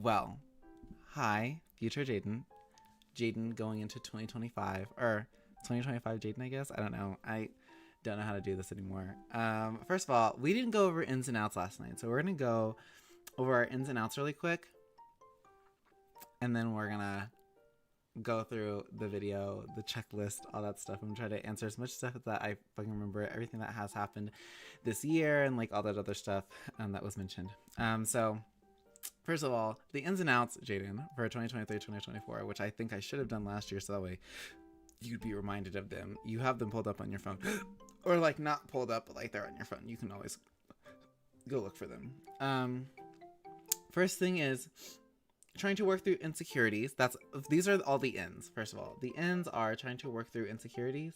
Well, hi, future Jadon. Jadon going into 2025, or 2025 Jadon, I guess. I don't know. I don't know how to do this anymore. First of all, we didn't go over ins and outs last night, so we're going to go over our ins and outs really quick, and then we're going to go through the video, the checklist, all that stuff. I'm gonna try to answer as much stuff that I fucking remember, everything that has happened this year, and like all that other stuff that was mentioned. So first of all, the ins and outs, Jadon, for 2023-2024, which I think I should have done last year, so that way you'd be reminded of them. You have them pulled up on your phone, or like not pulled up, but like they're on your phone. You can always go look for them. First thing is trying to work through insecurities. These are all the ends. First of all, the ends are trying to work through insecurities,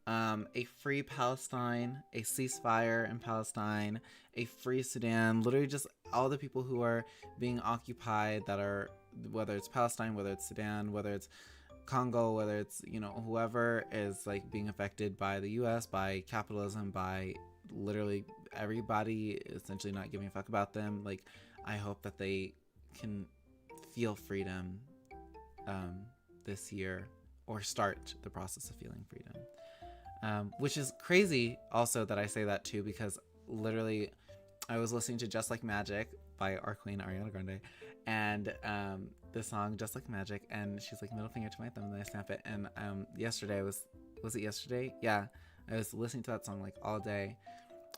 a free Palestine, a ceasefire in Palestine, a free Sudan, literally just all the people who are being occupied, that are, whether it's Palestine, whether it's Sudan, whether it's Congo, whether it's, whoever is like being affected by the US, by capitalism, by literally everybody essentially not giving a fuck about them. Like, I hope that they can feel freedom this year, or start the process of feeling freedom, which is crazy also that I say that too, because literally I was listening to Just Like Magic by our queen Ariana Grande, and the song Just Like Magic, and she's like, middle finger to my thumb, and then I snap it. And yesterday was it yesterday? Yeah, I was listening to that song like all day,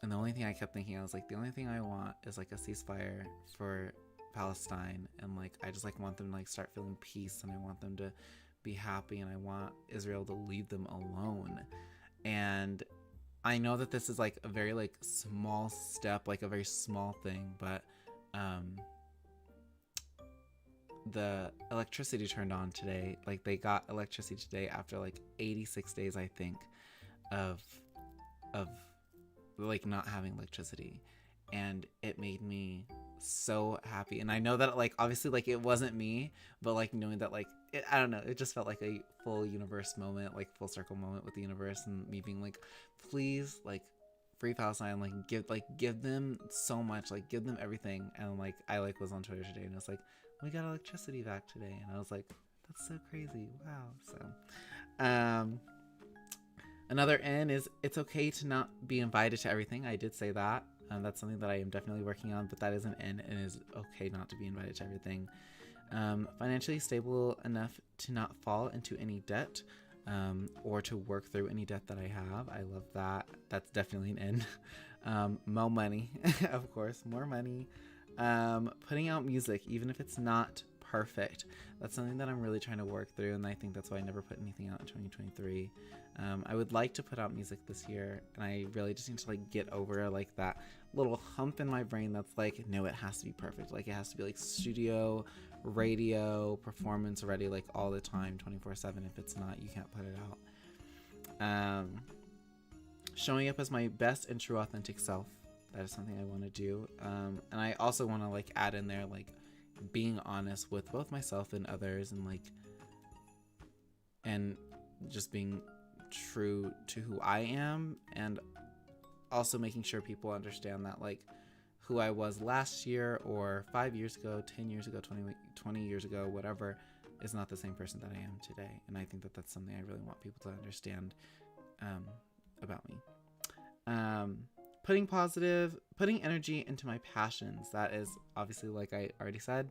and the only thing I kept thinking, I was like, the only thing I want is like a ceasefire for Palestine, and like I just like want them to like start feeling peace, and I want them to be happy, and I want Israel to leave them alone. And I know that this is like a very like small step, like a very small thing, but the electricity turned on today. Like, they got electricity today after like 86 days, I think, of like not having electricity, and it made me so happy. And I know that like obviously like it wasn't me, but like knowing that like I don't know, it just felt like a full universe moment, like full circle moment with the universe, and me being like, please, like, free Palestine, like give them so much, like give them everything. And like I like was on Twitter today, and it's like, we got electricity back today, and I was like, that's so crazy, wow. So another N is it's okay to not be invited to everything. I did say that. That's something that I am definitely working on, but that is an N, and it is okay not to be invited to everything. Financially stable enough to not fall into any debt, or to work through any debt that I have. I love that. That's definitely an N. More money, of course, more money. Putting out music, even if it's not perfect. That's something that I'm really trying to work through, and I think that's why I never put anything out in 2023. I would like to put out music this year, and I really just need to like get over like that little hump in my brain that's like, no, it has to be perfect. Like, it has to be like studio, radio, performance ready, like all the time, 24/7. If it's not, you can't put it out. Showing up as my best and true authentic self. That is something I want to do. And I also want to like add in there like being honest with both myself and others, and like, and just being true to who I am, and also making sure people understand that like who I was last year, or 5 years ago, 10 years ago, 20 years ago, whatever, is not the same person that I am today. And I think that that's something I really want people to understand about me. Putting energy into my passions. That is obviously, like I already said,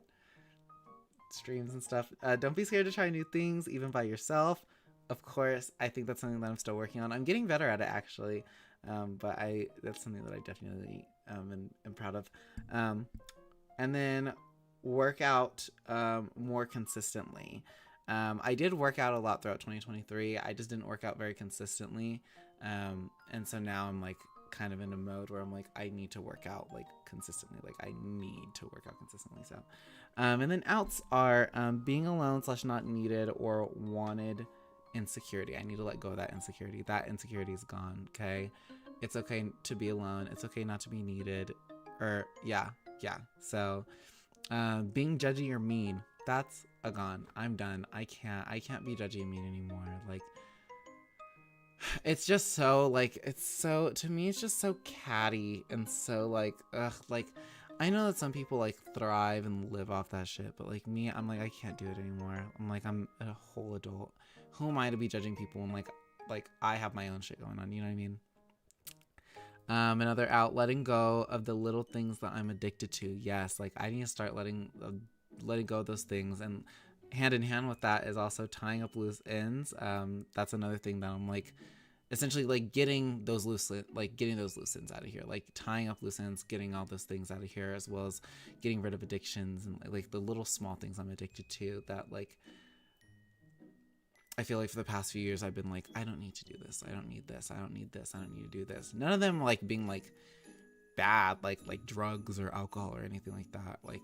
streams and stuff. Don't be scared to try new things, even by yourself. Of course, I think that's something that I'm still working on. I'm getting better at it, actually. But that's something that I definitely am proud of. And then work out more consistently. I did work out a lot throughout 2023. I just didn't work out very consistently. And so now I'm like kind of in a mode where I'm like, I need to work out like consistently. Like, I need to work out consistently. So, and then outs are being alone / not needed or wanted insecurity. I need to let go of that insecurity. That insecurity is gone. Okay, it's okay to be alone. It's okay not to be needed. Or yeah. So, being judgy or mean, that's a gone. I'm done. I can't be judgy and mean anymore. Like, it's just so like, it's so, to me it's just so catty and so like, ugh, like I know that some people like thrive and live off that shit, but like me, I'm like, I can't do it anymore. I'm like, I'm a whole adult. Who am I to be judging people when like I have my own shit going on? You know what I mean? Another out, letting go of the little things that I'm addicted to. Yes, like I need to start letting go of those things, and hand in hand with that is also tying up loose ends. That's another thing that I'm like, essentially like getting those loose ends out of here, like tying up loose ends, getting all those things out of here, as well as getting rid of addictions and like the little small things I'm addicted to that like I feel like for the past few years I've been like, I don't need to do this, I don't need this, I don't need this, I don't need to do this. None of them like being like bad, like drugs or alcohol or anything like that, like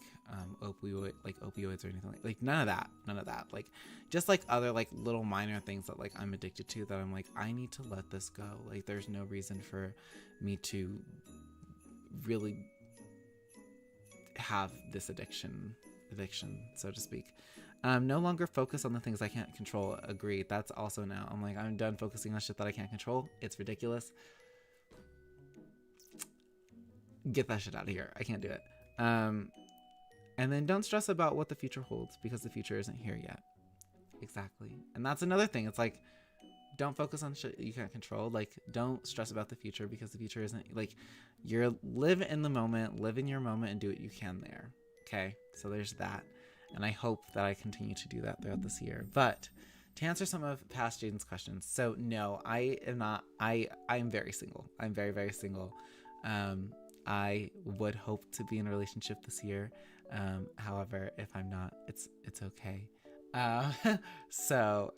opioids or anything like none of that, like just like other like little minor things that like I'm addicted to that I'm like, I need to let this go. Like there's no reason for me to really have this addiction, so to speak. No longer focus on the things I can't control. Agreed. That's also now. I'm like, I'm done focusing on shit that I can't control. It's ridiculous. Get that shit out of here. I can't do it. And then don't stress about what the future holds, because the future isn't here yet. Exactly. And that's another thing. It's like, don't focus on shit you can't control. Like, don't stress about the future, because the future isn't, like, you're live in the moment, live in your moment, and do what you can there. Okay? So there's that. And I hope that I continue to do that throughout this year. But to answer some of past Jadon's questions, so no, I am not. I am very single. I'm very, very single. I would hope to be in a relationship this year. However, if I'm not, it's okay. So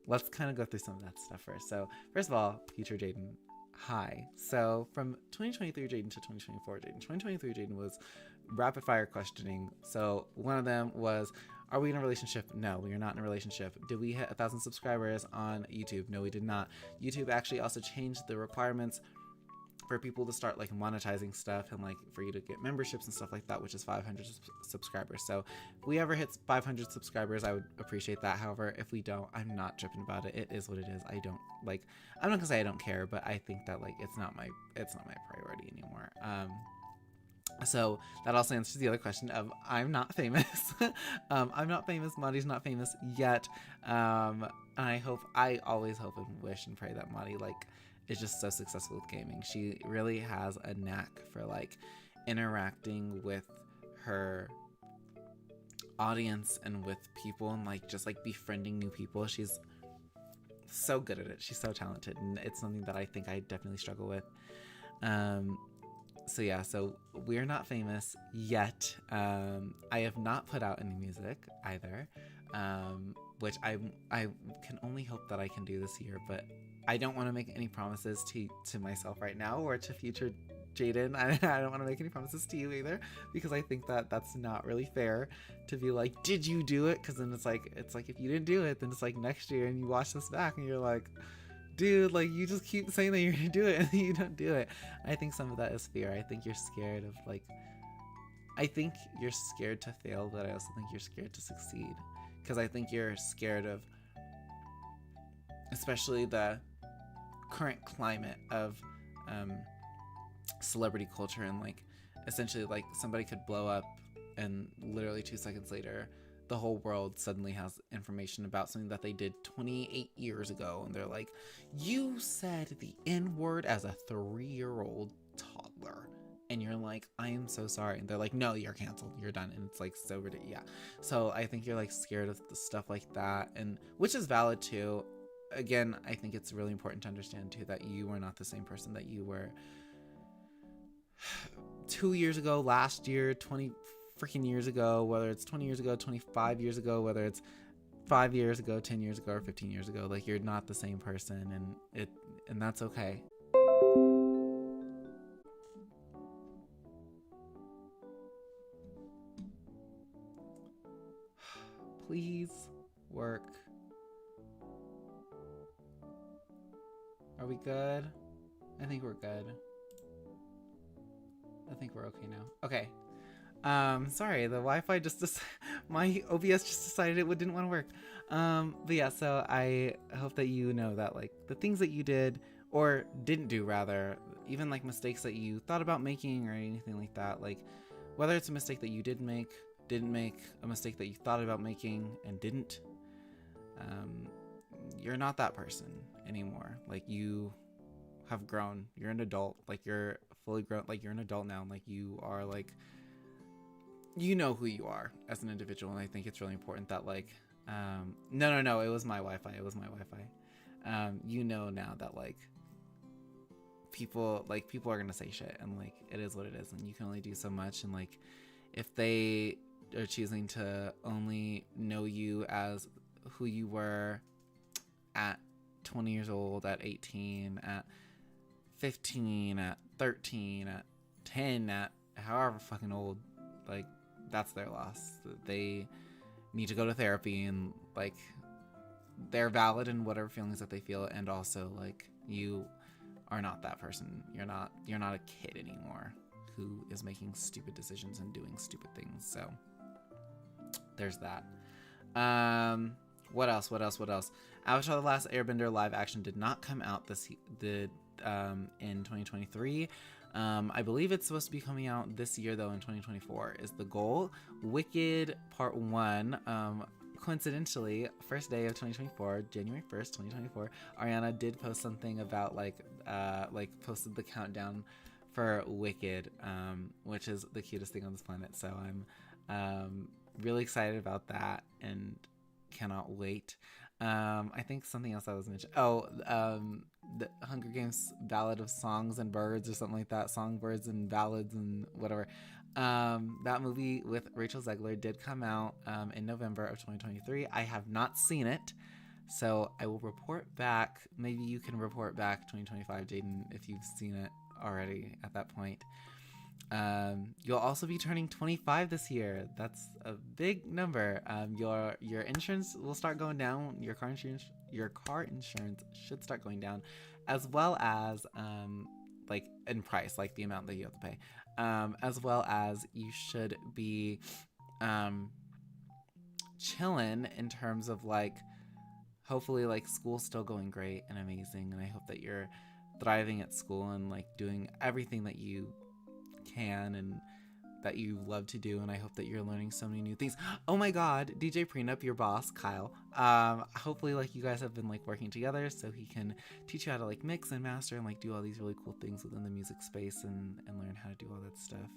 let's kind of go through some of that stuff first. So first of all, future Jadon. Hi. So from 2023 Jadon to 2024 Jadon. 2023 Jadon was rapid fire questioning. So one of them was, are we in a relationship? No, we are not in a relationship. Did we hit 1,000 subscribers on YouTube? No, we did not. YouTube actually also changed the requirements for people to start like monetizing stuff, and like for you to get memberships and stuff like that, which is 500 subscribers. So if we ever hit 500 subscribers, I would appreciate that. However, if we don't, I'm not tripping about it. It is what it is. I don't like, I'm not gonna say I don't care, but I think that like it's not my priority anymore. So that also answers the other question of, I'm not famous. I'm not famous. Madi's not famous yet. And I always hope and wish and pray that Madi like is just so successful with gaming. She really has a knack for like interacting with her audience and with people, and like just like befriending new people. She's so good at it. She's so talented, and it's something that I think I definitely struggle with. So yeah, so we're not famous yet. I have not put out any music either, which I can only hope that I can do this year, but I don't want to make any promises to myself right now or to future Jadon. I don't want to make any promises to you either, because I think that that's not really fair to be like, did you do it? Because then it's like if you didn't do it, then it's like next year and you watch this back and you're like, dude, like you just keep saying that you're gonna do it and you don't do it. I think some of that is fear. I think you're scared of like, I think you're scared to fail, but I also think you're scared to succeed, because I think you're scared of, especially the current climate of celebrity culture, and like essentially like somebody could blow up and literally 2 seconds later the whole world suddenly has information about something that they did 28 years ago, and they're like, you said the N-word as a 3-year-old toddler, and you're like, I am so sorry, and they're like, no, you're canceled, you're done. And it's like so ridiculous. Yeah, so I think you're like scared of the stuff like that, and which is valid too. Again, I think it's really important to understand too that you are not the same person that you were 2 years ago, last year, 20 freaking years ago, whether it's 20 years ago, 25 years ago, whether it's 5 years ago, 10 years ago, or 15 years ago. Like, you're not the same person, and that's okay. Please work. Are we good? I think we're good. I think we're okay now. Okay. Sorry, the Wi-Fi my OBS just decided it didn't want to work. But yeah, so I hope that you know that like the things that you did or didn't do, rather, even like mistakes that you thought about making or anything like that, like whether it's a mistake that you didn't make, a mistake that you thought about making and didn't, you're not that person anymore. Like, you have grown. You're an adult. Like, you're fully grown. Like, you're an adult now. Like, you are, like, you know who you are as an individual. And I think it's really important that, like, no, it was my Wi-Fi. You know now that, like, people are gonna say shit, and, like, it is what it is, and you can only do so much. And, like, if they are choosing to only know you as who you were at 20 years old, at 18, at 15, at 13, at 10, at however fucking old, like, that's their loss. They need to go to therapy, and, like, they're valid in whatever feelings that they feel. And also, like, you are not that person. You're not a kid anymore who is making stupid decisions and doing stupid things. So there's that. What else? Avatar: The Last Airbender live action did not come out in 2023. I believe it's supposed to be coming out this year, though. In 2024 is the goal. Wicked Part 1, coincidentally, first day of 2024, January 1st, 2024, Ariana did post something about, like, posted the countdown for Wicked, which is the cutest thing on this planet. So I'm really excited about that and cannot wait. I think something else I was mentioning. The Hunger Games Ballad of Songs and Birds, or something like that. Songbirds and Ballads and whatever. That movie with Rachel Zegler did come out in November of 2023. I have not seen it, so I will report back. Maybe you can report back 2025, Jadon, if you've seen it already at that point. You'll also be turning 25 this year. That's a big number. Your insurance will start going down. Your car insurance should start going down, as well as like, in price, like the amount that you have to pay, as well as you should be chilling in terms of, like, hopefully, like, school's still going great and amazing, and I hope that you're thriving at school and, like, doing everything that you can and that you love to do. And I hope that you're learning so many new things. Oh my god, DJ Prenup, your boss, Kyle, hopefully, like, you guys have been, like, working together so he can teach you how to, like, mix and master and, like, do all these really cool things within the music space and learn how to do all that stuff.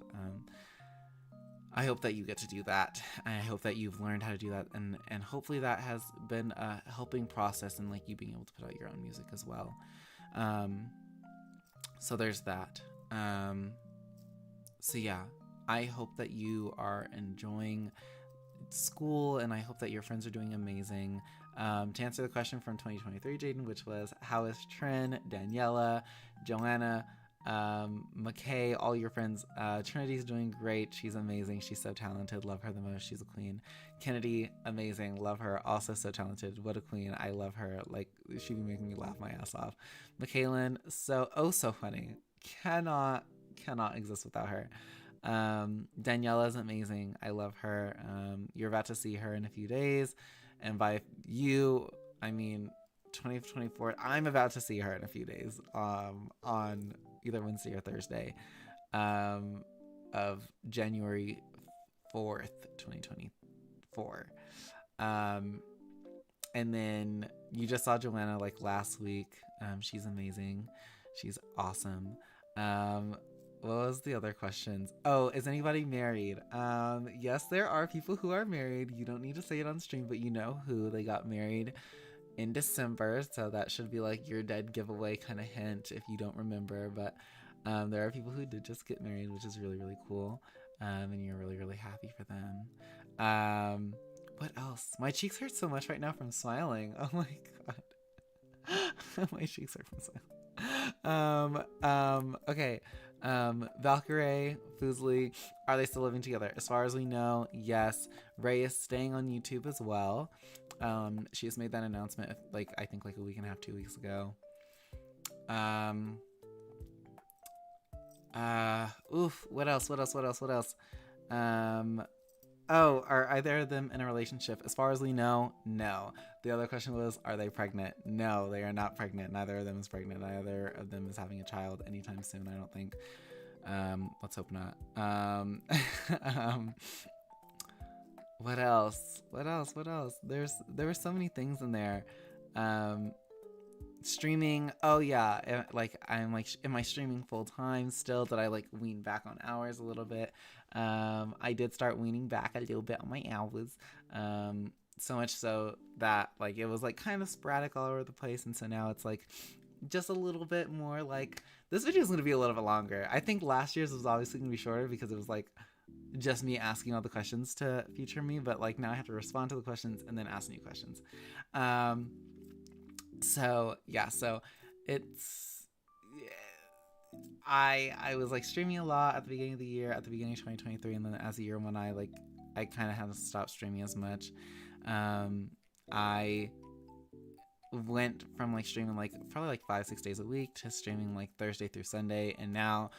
I hope that you get to do that. I hope that you've learned how to do that, and hopefully that has been a helping process in, like, you being able to put out your own music as well. So there's that. So yeah, I hope that you are enjoying school, and I hope that your friends are doing amazing. To answer the question from 2023, Jadon, which was, how is Trin, Daniela, Joanna, McKay, all your friends? Trinity's doing great. She's amazing. She's so talented. Love her the most. She's a queen. Kennedy, amazing. Love her. Also so talented. What a queen. I love her. Like, she'd be making me laugh my ass off. Michaelin, so funny. Cannot exist without her. Daniela's amazing. I love her. You're about to see her in a few days, and by you, I mean 2024. I'm about to see her in a few days, on either Wednesday or Thursday, of January 4th, 2024. And then you just saw Joanna, like, last week. She's amazing. She's awesome. What was the other questions? Oh, is anybody married? Yes, there are people who are married. You don't need to say it on stream, but you know who. They got married in December, so that should be, like, your dead giveaway kind of hint if you don't remember. But there are people who did just get married, which is really, really cool. And you're really, really happy for them. What else? My cheeks hurt so much right now from smiling. Oh my god. My cheeks hurt from smiling. Okay. Valkyrie, Fuslie, are they still living together? As far as we know, yes. Ray is staying on YouTube as well. She just made that announcement, like, I think, like, a week and a half, 2 weeks ago. What else? Are either of them in a relationship? As far as we know, no. The other question was, are they pregnant? No, they are not pregnant. Neither of them is pregnant. Neither of them is having a child anytime soon, I don't think. Let's hope not. Um, what else? There were so many things in there. Um, Streaming. Oh yeah, like I'm like, am I streaming full time still? Did I like wean back on hours a little bit? I did start weaning back a little bit on my hours. So much so that like it was like kind of sporadic all over the place, and so now it's like just a little bit more. Like, this video is going to be a little bit longer. I think last year's was obviously going to be shorter because it was like just me asking all the questions to feature me, but like now I have to respond to the questions and then ask new questions. Um, so yeah, so it's, I was like streaming a lot at the beginning of the year, at the beginning of 2023, and then as the year went, I kind of had to stop streaming as much. I went from like streaming like probably like 5-6 days a week to streaming like Thursday through Sunday, and now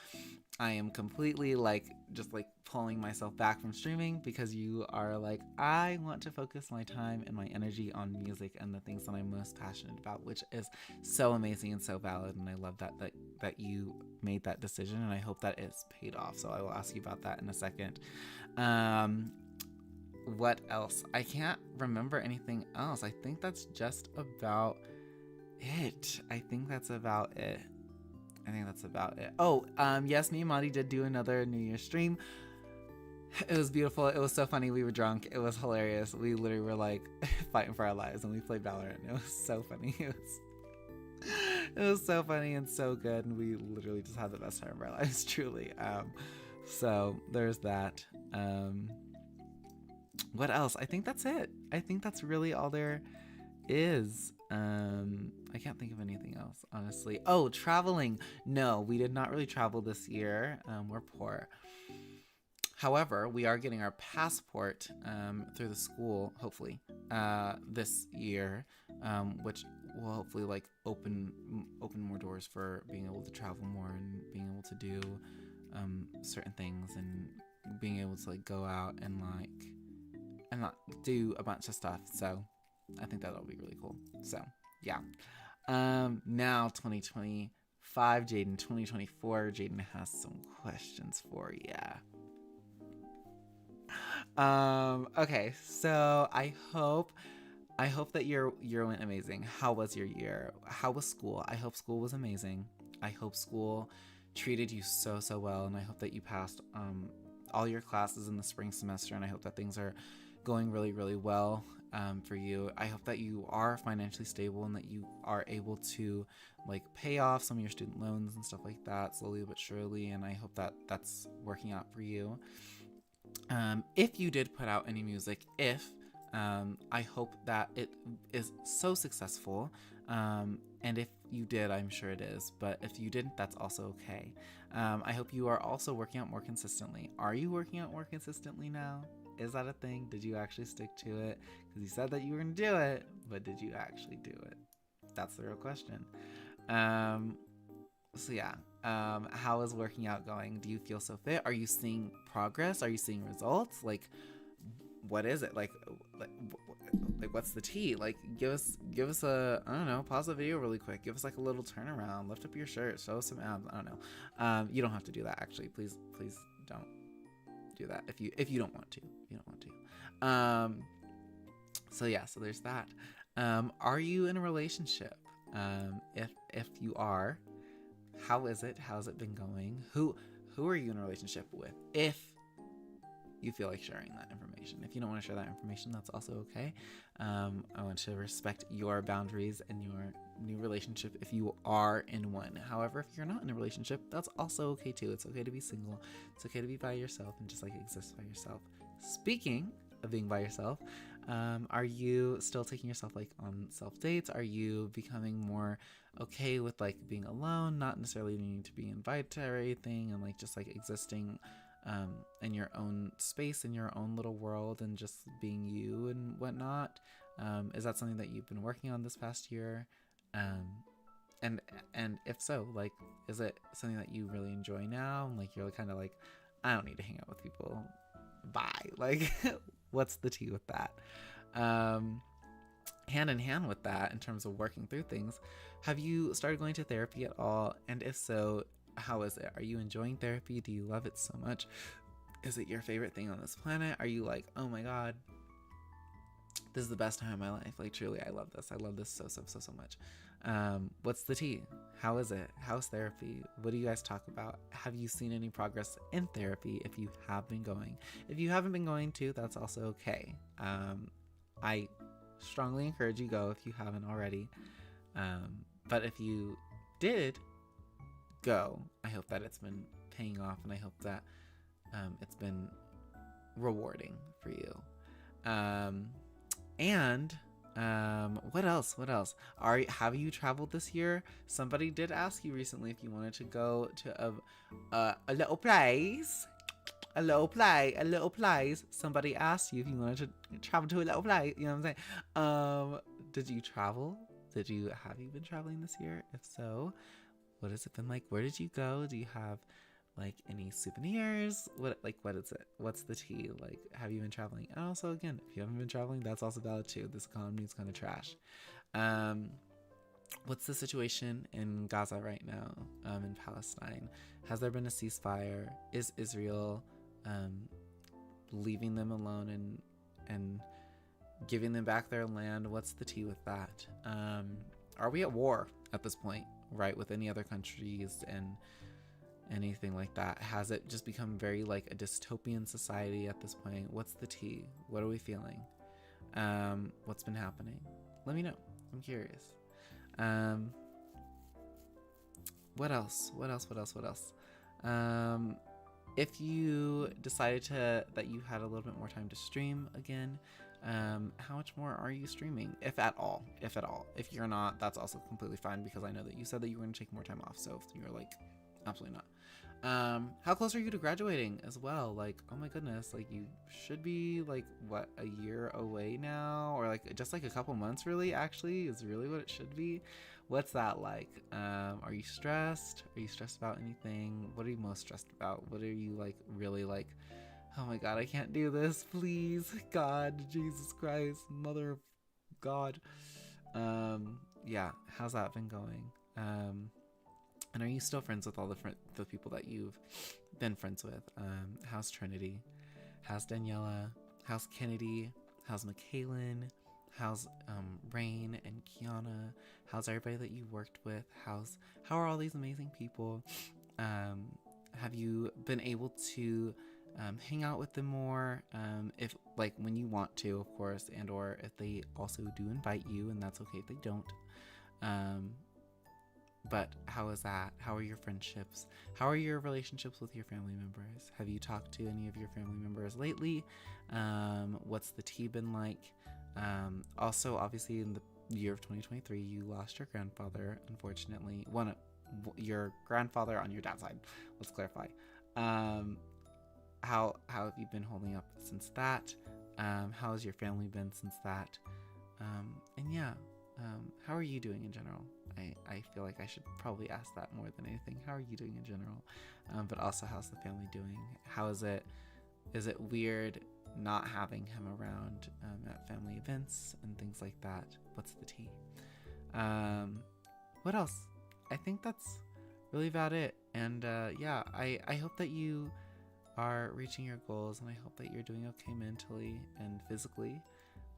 I am completely like just like pulling myself back from streaming because you are like, I want to focus my time and my energy on music and the things that I'm most passionate about, which is so amazing and so valid, and I love that you made that decision, and I hope that it's paid off. So I will ask you about that in a second. What else? I can't remember anything else. I think that's just about it. Oh, yes, me and Monty did do another New Year's stream. It was beautiful. It was so funny. We were drunk. It was hilarious. We literally were like fighting for our lives, and we played Valorant. It was so funny. It was so funny and so good, and we literally just had the best time of our lives, truly. So there's that. What else? I think that's it. I think that's really all there is. I can't think of anything else, honestly. Oh, traveling. No, we did not really travel this year. We're poor. However, we are getting our passport through the school, hopefully, this year, which will hopefully like open more doors for being able to travel more and being able to do certain things and being able to like go out and not do a bunch of stuff. So I think that'll be really cool. So yeah. Now 2025 Jadon, 2024 Jadon has some questions for ya. Okay, so I hope that your year went amazing. How was your year? How was school? I hope school was amazing. I hope school treated you so well, and I hope that you passed all your classes in the spring semester, and I hope that things are going really well for you. I hope that you are financially stable and that you are able to like pay off some of your student loans and stuff like that slowly but surely, and I hope that that's working out for you. If you did put out any music, I hope that it is so successful, and if you did, I'm sure it is, but if you didn't, that's also okay. I hope you are also working out more consistently. Are you working out more consistently now? Is that a thing? Did you actually stick to it? Because you said that you were going to do it, but did you actually do it? That's the real question. So yeah, how is working out going? Do you feel so fit? Are you seeing progress? Are you seeing results? Like, what is it? Like what's the tea? Like, give us a, I don't know, pause the video really quick. Give us like a little turnaround. Lift up your shirt. Show us some abs. I don't know. You don't have to do that, actually. Please don't do that if you don't want to. You don't want to. So yeah, so there's that. Are you in a relationship? If you are, how is it? How's it been going? Who are you in a relationship with? If you feel like sharing that information. If you don't want to share that information, that's also okay. I want to respect your boundaries and your new relationship if you are in one. However, if you're not in a relationship, that's also okay too. It's okay to be single. It's okay to be by yourself and just like exist by yourself. Speaking of being by yourself, are you still taking yourself like on self dates? Are you becoming more okay with like being alone, not necessarily needing to be invited to everything, and like just like existing in your own space, in your own little world, and just being you and whatnot? Is that something that you've been working on this past year? And if so, like, is it something that you really enjoy now? And like, you're kind of like, I don't need to hang out with people. Bye. Like, what's the tea with that? Hand in hand with that, in terms of working through things, have you started going to therapy at all? And if so, how is it? Are you enjoying therapy? Do you love it so much? Is it your favorite thing on this planet? Are you like, oh my God, this is the best time of my life? Like, truly, I love this. I love this so much. What's the tea? How is it? How's therapy? What do you guys talk about? Have you seen any progress in therapy if you have been going? If you haven't been going to, that's also okay. I strongly encourage you go if you haven't already. But if you did go, I hope that it's been paying off, and I hope that it's been rewarding for you. And what else? Have you traveled this year? Somebody did ask you recently if you wanted to go to a little place. A little place. Somebody asked you if you wanted to travel to a little place. You know what I'm saying? Did you travel? Have you been traveling this year? If so, what has it been like? Where did you go? Do you have like any souvenirs? What is it? What's the tea? Like, have you been traveling? And also, again, if you haven't been traveling, that's also valid too. This economy is kind of trash. What's the situation in Gaza right now? In Palestine, has there been a ceasefire? Is Israel leaving them alone and giving them back their land? What's the tea with that? Are we at war at this point, right, with any other countries and anything like that? Has it just become very like a dystopian society at this point? What's the tea? What are we feeling? What's been happening? Let me know. I'm curious. What else? If you decided that you had a little bit more time to stream again, how much more are you streaming, if at all? If you're not, that's also completely fine, because I know that you said that you were going to take more time off. So if you're like, absolutely not. How close are you to graduating as well? Like, oh my goodness, like you should be like, what, a year away now, or like just like a couple months, really, actually is really what it should be. What's that like? Are you stressed? Are you stressed about anything? What are you most stressed about? What are you like really like, oh my God, I can't do this, please, God, Jesus Christ, Mother of God. Yeah, how's that been going? And are you still friends with all the people that you've been friends with? How's Trinity? How's Daniela? How's Kennedy? How's McKaylin? How's Rain and Kiana? How's everybody that you worked with? How are all these amazing people? Have you been able to hang out with them more? If like when you want to, of course, and or if they also do invite you, and that's okay if they don't. But how is that? How are your friendships? How are your relationships with your family members? Have you talked to any of your family members lately? What's the tea been like? Also, obviously, in the year of 2023, you lost your grandfather, unfortunately. Your grandfather on your dad's side. Let's clarify. How have you been holding up since that? How has your family been since that? And yeah, how are you doing in general? I feel like I should probably ask that more than anything. How are you doing in general? But also, how's the family doing? How is it? Is it weird not having him around at family events and things like that? What's the tea? What else? I think that's really about it. And yeah, I hope that you are reaching your goals, and I hope that you're doing okay mentally and physically.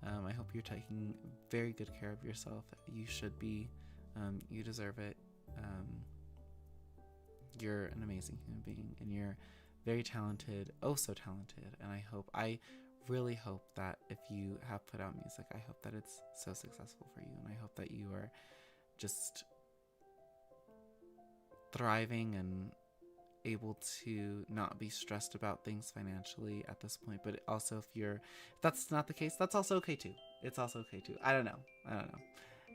I hope you're taking very good care of yourself. You should be. You deserve it. You're an amazing human being, and you're very talented. Oh, so talented. And I really hope that if you have put out music, I hope that it's so successful for you. And I hope that you are just thriving and able to not be stressed about things financially at this point. But also, if that's not the case, that's also okay too. It's also okay too. I don't know.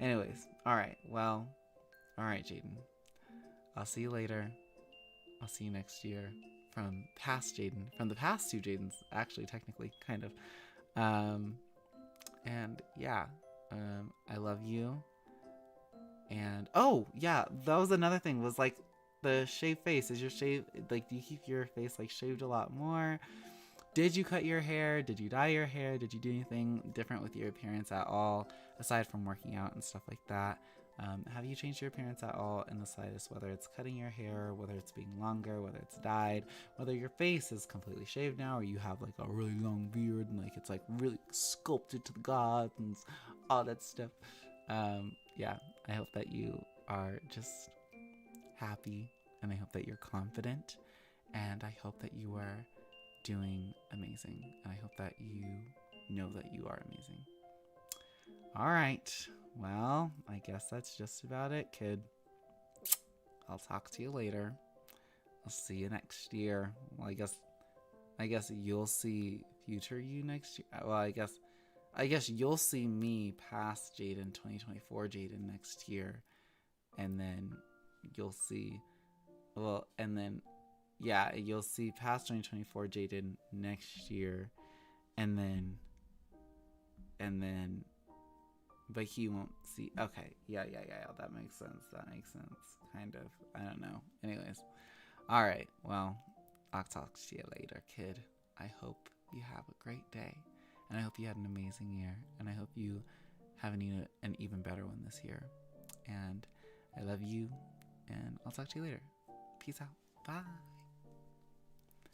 Anyways, all right, Jadon. I'll see you later. I'll see you next year from the past two Jadons, actually, technically, kind of. And yeah, I love you. And oh yeah, that was another thing, was like the shaved face. Is your shave, like, do you keep your face like shaved a lot more? Did you cut your hair? Did you dye your hair? Did you do anything different with your appearance at all, aside from working out and stuff like that? Have you changed your appearance at all in the slightest? Whether it's cutting your hair, whether it's being longer, whether it's dyed, whether your face is completely shaved now, or you have like a really long beard and like it's like really sculpted to the gods and all that stuff. Yeah, I hope that you are just happy, and I hope that you're confident, and I hope that you are doing amazing, and I hope that you know that you are amazing. All right. Well, I guess that's just about it, kid. I'll talk to you later. I'll see you next year. Well, I guess you'll see future you next year. Well, I guess you'll see me past Jadon 2024 Jadon next year, and then you'll see you'll see past 2024 Jadon next year, and then but he won't see. Okay, yeah, that makes sense. Kind of. I don't know. Anyways, all right. Well, I'll talk to you later, kid. I hope you have a great day, and I hope you had an amazing year, and I hope you have an even better one this year. And I love you, and I'll talk to you later. Peace out. Bye.